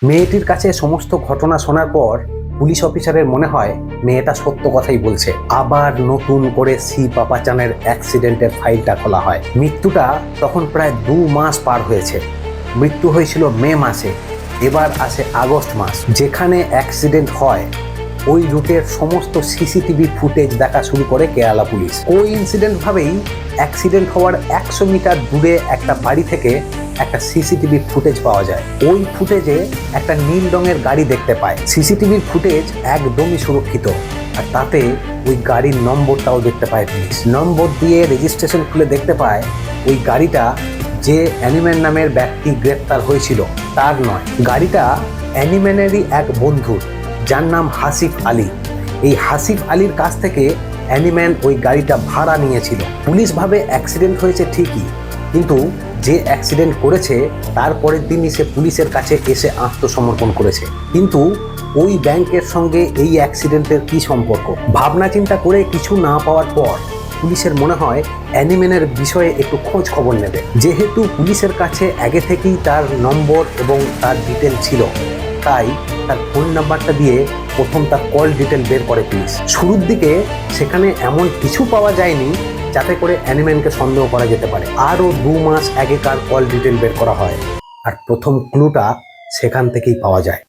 মেয়েটির কাছে সমস্ত ঘটনা শোনার পর পুলিশ অফিসারের মনে হয় মেয়েটা সত্য কথাই বলছে। আবার নতুন করে সি পাপাচানের অ্যাক্সিডেন্টের ফাইলটা খোলা হয়। মৃত্যুটা তখন প্রায় 2 মাস পার হয়েছে। মৃত্যু হয়েছিল মে মাসে, এবার আসে আগস্ট মাস। যেখানে অ্যাক্সিডেন্ট হয় ওই রুটের সমস্ত সিসিটিভি ফুটেজ দেখা শুরু করে কেরালা পুলিশ। কোইন্সিডেন্ট ভাবেই অ্যাক্সিডেন্ট হওয়ার 100 মিটার দূরে একটা বাড়ি থেকে একটা সিসিটিভি ফুটেজ পাওয়া যায়। ওই ফুটেজে একটা নীল রঙের গাড়ি দেখতে পায়। সিসিটিভির ফুটেজ একদমই সুরক্ষিত, আর তাতে ওই গাড়ির নম্বরটাও দেখতে পায় পুলিশ। নম্বর দিয়ে রেজিস্ট্রেশন খুলে দেখতে পায় ওই গাড়িটা যে অ্যানিম্যান নামের ব্যক্তি গ্রেপ্তার হয়েছিল তার নয়। গাড়িটা অ্যানিম্যানেরই এক বন্ধুর, যার নাম হাসিফ আলী। এই হাসিফ আলীর কাছ থেকে অ্যানিম্যান ওই গাড়িটা ভাড়া নিয়েছিল। পুলিশ ভাবে অ্যাক্সিডেন্ট হয়েছে ঠিকই, কিন্তু যে অ্যাক্সিডেন্ট করেছে তারপরের দিনই সে পুলিশের কাছে এসে আত্মসমর্পণ করেছে। কিন্তু ওই ব্যাংকের সঙ্গে এই অ্যাক্সিডেন্টের কি সম্পর্ক? ভাবনা চিন্তা করে কিছু না পাওয়ার পর পুলিশের মনে হয় অ্যানিম্যানের বিষয়ে একটু খোঁজ খবর নেবে। যেহেতু পুলিশের কাছে আগে থেকেই তার নম্বর এবং তার ডিটেল ছিল, তাই তার ফোন নাম্বারটা দিয়ে প্রথম তার কল ডিটেল বের করে পুলিশ। শুরুর দিকে সেখানে এমন কিছু পাওয়া যায়নি যাতে করে অ্যানিম্যানকে সন্দেহ করা যেতে পারে। আরও 2 মাস আগেকার কল ডিটেল বের করা হয়, আর প্রথম ক্লুটা সেখান থেকেই পাওয়া যায়।